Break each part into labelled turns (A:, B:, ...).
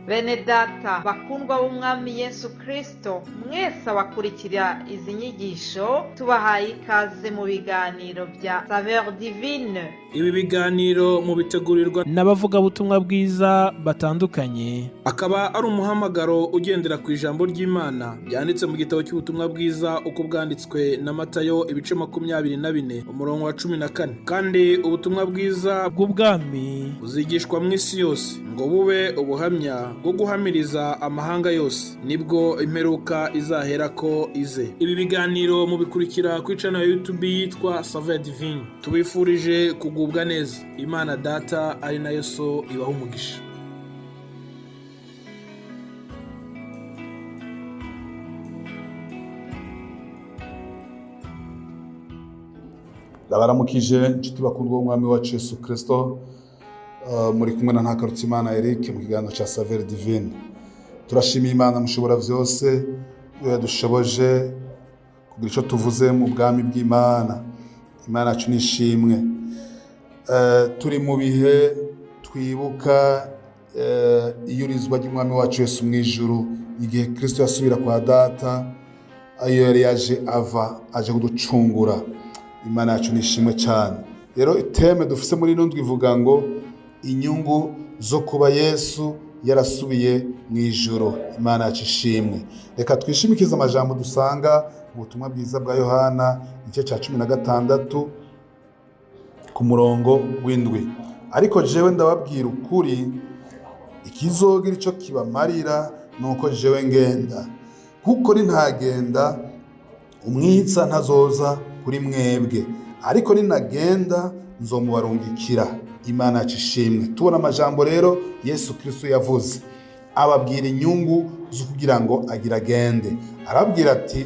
A: Bene data bakundwa b'umwami Yesu Kristo, mwese abakurikira izi nyigisho tubahaye ikaze mu biganiro bya SAVEUR DIVINE.
B: Ibi biganiro mu bitegurirwa
C: n'abavuga butumwa bwiza batandukanye,
B: akaba ari umuhamagaro ugendera ku ijambo ry'Imana byanditse mu gitabo cy'ubutumwa bwiza uko bwanditswe na Matayo ibice 24 umurongo wa 14. Kandi ubutumwa bwiza
C: bw'ubwami
B: buzigishwa mu isi yose ngo bube ubuhamya bwo guhamiriza amahanga yose, nibwo imperuka izahera ko ize. Ibi biganiro mubikurikira ku channel ya YouTube yitwa SAVEUR DIVINE. Tubifurije kugubwa neza. Imana Data ari na Yesu ibaha umugisha.
D: Ndabaramukije inshuti bakundwa b'umwami wacu Yesu Kristo, muri kumwe na Ntakarutimana Eric mu kiganiro cya SAVEUR DIVINE. Turashimiye Imana mushobora vyose yadushoboje kugira ico tuvuze mu bwami bw'Imana. Imana yacu nishimwe. Turi mu bihe twibuka iyurizwa ry'umwami wacu Yesu mw'ijuru, igihe Kristo yasubira kwa Data, ayo yari aje kuducungura. Imana yacu nishimwe cyane. Rero iteme dufise muri ino ndwi ivuga ngo inyungu zo kuba Yesu yarasubiye mw'ijuru. Imana yacu ishimwe. Reka twishimikize amajambo dusanga mu butumwa bwiza bwa Yohana igice cya 16 ku murongo w'indwi. Ariko jewe ndababwira ukuri, ikizogira ico kibamarira nuko jewe ngenda, kuko ntagenda umwitsa ntazoza kuri mwebwe, ariko ninagenda nzomubarungikira. Imana yacu ishimwe. Tubona amajambo rero Yesu Kristo yavuze, ababwira inyungu zo kugira ngo agende. Arabwira ati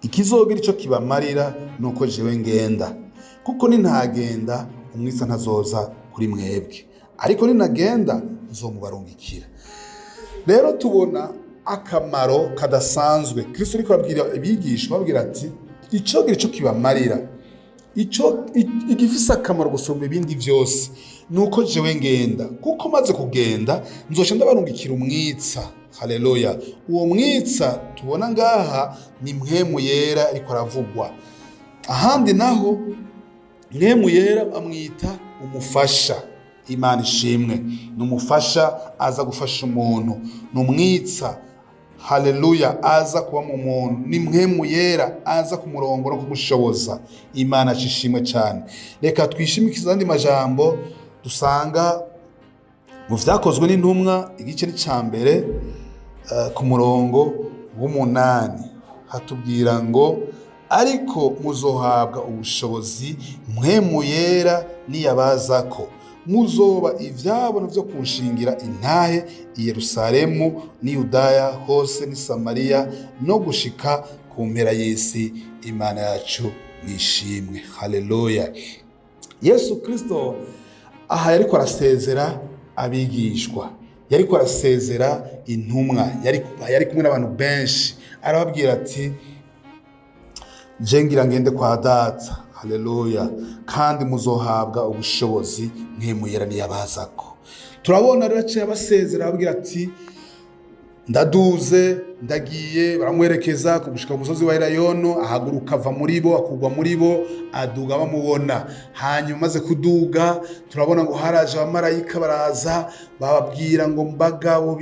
D: ikizogira ico kibamarira nuko jewe ngenda, kuko ntagenda umwitsa ntazoza kuri mwebwe, ariko ninagenda nzomubarungikira. Rero tubona akamaro kadasanzwe Kristo ariko abwira abigishwa, ababwira ati icogira ico kibamarira, igifise akamaro gusumba ibindi vyose nuko jewe ngenda, kuko maze kugenda nzoca ndabarungikira umwitsa. Haleluya. Uwo mwitsa tubona ngaha ni Mpwemu Yera ariko aravugwa. Ahandi naho Mpwemu Yera amwita umufasha. Imana ishimwe. Ni umufasha aza gufasha umuntu, ni umwitsa. Haleluya. Aza kuba mu muntu, ni Mpwemu Yera aza kumurongora no kumushoboza. Imana ishimwe cyane. Reka twishimikize andi majambo dusanga mu vyakozwe n'intumwa igice cya mbere ku murongo w'8 hatubwira ngo ariko muzohabwa ubushobozi Mpwemu Yera niyabazako, muzoba ivyabona vyo kunshingira intahe i Yerusalemu ni Yudaya hose ni Samariya no gushika ku mpera y'isi. Imana yacu nishimwe. Haleluya. Yesu Kristo aha yariko arasezera abigishwa, yariko arasezera intumwa, yari kumwe n'abantu benshi. Arababwira ati je ngira ngende kwa Data. Haleluya. Kandi muzohabwa ubushobozi Mpwemu Yera niyabazako. Turabona rero aciye abasezera ababwira ati ndaduze ndagiye. Baramwerekeza kugushika umusozi wa Elayono, ahaguruka ava muri bo, akugwa muri bo, aduga bamubona. Hanyuma maze kuduga turabona ngo haraje abamarayika baraza bababwira ngo mbagabo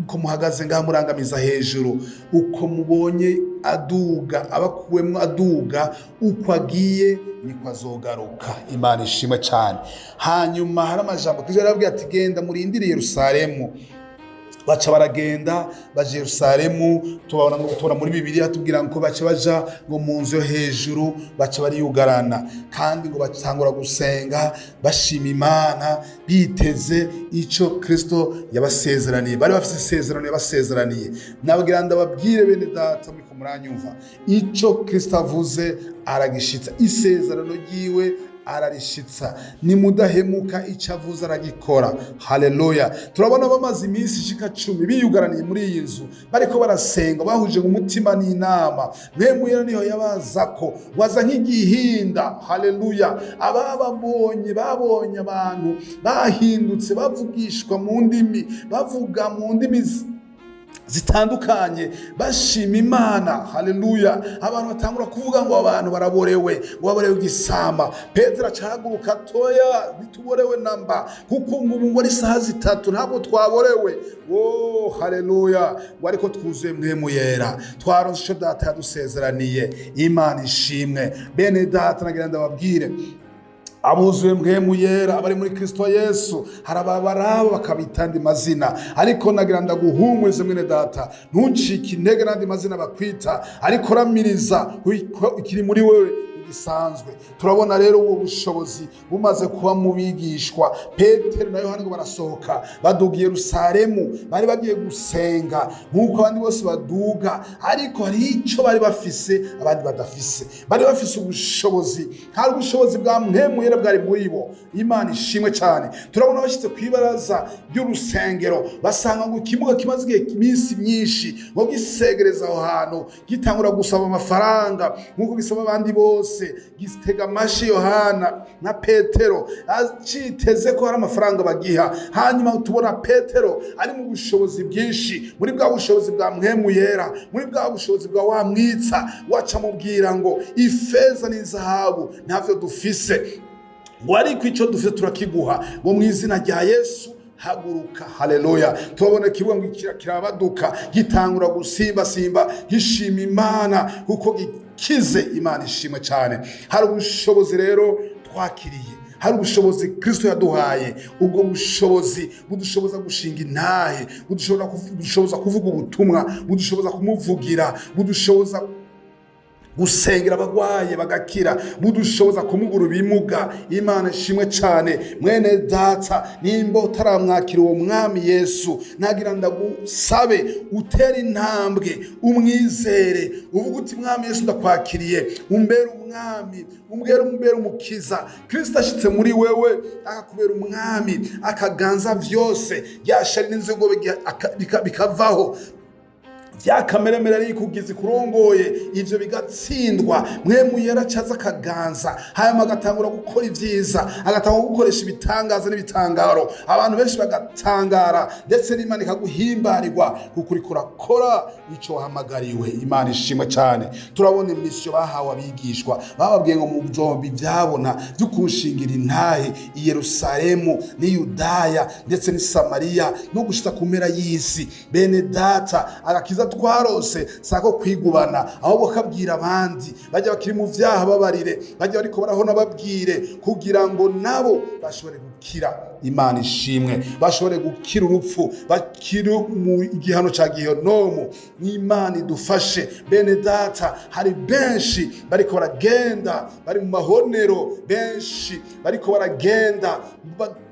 D: ko muhagaze ngaha murangamiza hejuru, uko mubonye aduga abakuwemwo aduga, uko agiye niko azogaruka. Imana ishimwe cyane. Hanyuma hari amajambo Kristo yarababwira ati genda murindire Yerusalemu. Baca baragenda baje Yerusalemu. Tubona muri Bibiliya tubwira ngo baca baja ngo mu nzu yo hejuru, baca bariyugarana, kandi ngo batangura gusenga bashima Imana, biteze ico Kristo yabasezeraniye. Bari bafite isezerano yabasezeraniye. Nababwira ndababwire bene data muri kumuranyumva, ico Kristo avuze aragishitsa. Isezerano ryiwe ararishitsa, nimudahemuka icyo avuze aragikora. Haleluya. Turabona bamaze iminsi ishika 10 biyugaraniye muri iyi nzu bariko barasenga bahuje mu mutima n'inama. Mpwemu Yera niho yabazako waza nk'igihinda. Haleluya. Babonye abantu bahindutse bavugishwa mu ndimi, bavuga mu ndimi zitandukanye bashima Imana. Haleluya. Abantu batangura kuvuga ngo abantu baraborewe, waborewe igisama. Petero acahaguruka toya, ntituborewe namba, kuko ngo ari saha 3 ntabwo twaborewe. Haleluya. Wariko twuzuye Mpwemu Yera, twaronse ico data yadusezeraniye. Imana ishimwe. Bene data, nagira ndababwire abuzuye Mpwemu Yera abari muri Kristo Yesu harababaraba bakabita andi mazina, ariko nagira ndaguhumurize mwene data, ntucike intege n'andi mazina bakwita, ariko ramiriza ikiri muri wewe isanzwe. Turabona rero uwo bushobozi bumaze kuba mu bigishwa. Petero na Yohana ngo barasohoka badugiye Yerusalemu, bari bagiye gusenga nk'uko abandi bose baduga, ariko hari icyo bari bafise abandi badafise. Bari bafise ubushobozi, hari ubushobozi bwa Mpwemu Yera bwari muri bo. Imana ishimwe cyane. Turabona bashyitse kwibaraza ry'urusengero, basanga ngo ikimuga kimaze iminsi myinshi ngo gisegereza aho hantu, gitangura gusaba amafaranga nk'uko gisaba abandi bose. Gitega amashi Yohana na Petero aciteze ko hari amafaranga bagiha. Hanyuma tubona Petero ari mu bushobozi bwinshi, muri bwa bushobozi bwa Mpwemu Yera, muri bwa bushobozi bwa wa mwitsa waca mubwira ngo ifeza n'izahabu ntavyo dufise, ngo ariko icyo dufise turakiguha, ngo mu izina rya Yesu haguruka. Haleluya. Tubona kivuga ngo kirabaduka, gitangura gusimba gishima Imana kuko gikize. Imana ishimwe cyane. Hari ubushobozi rero twakiriye, hari ubushobozi Kristo yaduhaye. Ubwo bushobozi budushoboza gushinga intahe, budushoboza kuvuga ubutumwa, budushoboza kumuvugira, budushoboza gusengera abagwaye bagakira, budushoboza kumugura ibimuga. Imana ishimwe cyane. Mwene data, nimba utaramwakira uwo mwami Yesu, nagira ndagusabe utere intambwe, umwizere, uvuga uti mwami Yesu ndakwakiriye, umbere umwami, umbere umukiza. Kristo ashitse muri wewe akakubera umwami, akaganza vyose, ryashari n'inzigo bikavaho, byakameremera ari kugize kurongoye, ivyo bigatsindwa. Mpwemu Yera acaza akaganza, hanyuma agatangura gukora ivyiza, agatangura gukoresha ibitangaza n'ibitangaro, abantu benshi bagatangara, ndetse n'Imana ikaguhimbarirwa kuko uriko urakora ico wahamagariwe. Imana ishimwe cyane. Turabona imisyo bahawe abigishwa, bababwiye ngo mu byombi byabona byo kushingira intahe i Yerusalemu ni Yudaya ndetse ni Samariya no gushita ku mpera y'isi. Bene data, agakiza twarose sako kwigubana, ahubwo kabwira abandi bajya bakiri mu vyaha babarire, bajya bariko barahona babwire, kugira ngo nabo bashobore gukira. Imana ishimwe. Bashobore gukira urupfu, bakiri mu igihano ca gihonomu. Imana idufashe. Bene data, hari benshi bariko baragenda bari mu mahonero, benshi bariko baragenda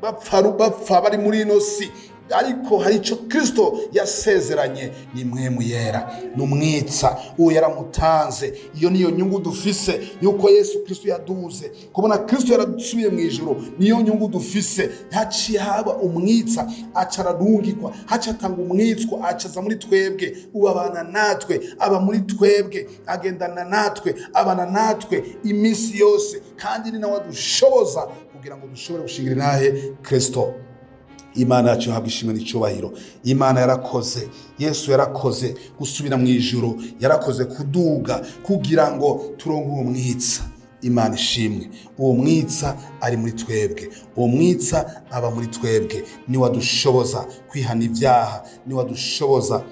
D: bapfa bari muri ino si, ariko hari icyo Kristo yasezeranye. Ni Mpwemu Yera, n'umwitsa uwo yaramutanze. Iyo niyo nyungu dufise, yuko Yesu Kristo yaduze, kubona Kristo yarasubiye mu ijuru. Niyo nyungu dufise. Haciye haba umwitsa, acararungikwa, haca atanga umwitswa, acaza muri twebwe, ubabana natwe, aba muri twebwe, agendana natwe, abana natwe iminsi yose, kandi ni nawe adushoboza kugira ngo dushobore gushingira intahe Kristo. Imana yacu habwa ishimwe n'icyubahiro. Imana yarakoze, Yesu yarakoze gusubira mu ijuru, yarakoze kuduga kugira ngo turonke uwo mwitsa. Imana ishimwe. Uwo mwitsa ari muri twebwe, uwo mwitsa aba muri twebwe. Ni wadushoboza kwihana ibyaha, ni wadushoboza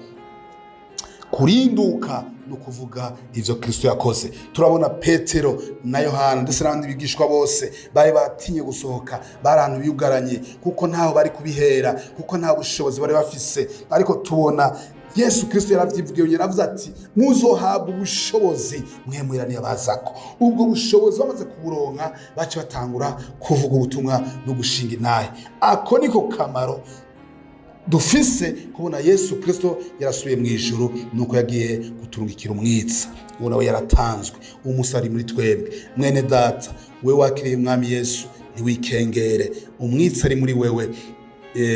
D: kurinduka no kuvuga ivyo Kristo yakoze. Turabona Petero na Yohana ndetse n'abandi bigishwa bose bari batinye gusohoka, barantu biyugaranye kuko ntaho bari kubihera, kuko nta bushobozi bari bafise. Ariko tubona Yesu Kristo yaravyivugiye, yaravuze ati muzohabwa ubushobozi Mpwemu Yera niyabazako. Ubwo bushobozi bamaze kuburonka, bace batangura kuvuga ubutumwa no gushinga intahe. Ako niko kamaro dufise kubona Yesu Kristo yarasubiye mw'ijuru nuko yagiye kuturungikira umwitsa uwo nawe yaratanzwe umusari muri twebwe. Mwene data, we wakiriye umwami Yesu ntiwikengere, umwitsa ari muri wewe,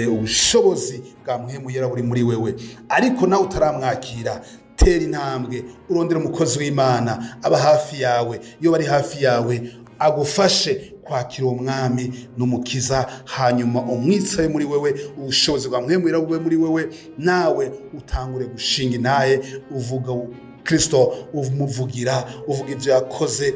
D: ubushobozi bwa Mpwemu Yera buri muri wewe. Ariko nawe utaramwakira, tera intambwe urondera umukozi w'Imana aba hafi yawe, iyo bari hafi yawe agufashe kwakira uwo mwami n'umukiza, hanyuma umwitsa muri wewe, ubushobozi bwa Mpwemu Yera bube muri wewe, nawe utangure gushinga intahe uvuga Kristo, umuvugira, uvuga ibyo yakoze,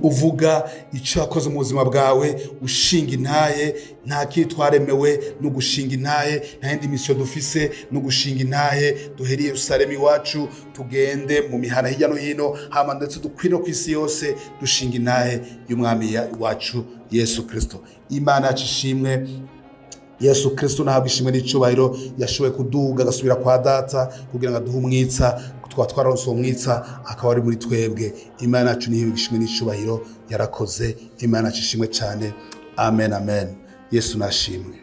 D: uvuga icyo yakoze mu buzima bwawe, ushinga intahe. Nta kitwaremewe no gushinga intahe, nta yindi misiyo dufise no gushinga intahe. Duhere i Yerusalemu iwacu tugende mu mihana hirya no hino, hama ndetse dukwire no kw'isi yose dushinga intahe y'umwami wacu Yesu Kristo. Imana yacu ishimwe. Yesu Kristo nahabwa ishimwe n'icubahiro, yashoboye kuduga agasubira kwa data kugira ngo aduhe umwitsa, twararonse uwo mwitsa akaba ari muri twebwe. Imana yacu niyo ishimwe n'icubahiro, yarakoze. Imana yacu ishimwe cyane. Amen, amen. Yesu nashimwe.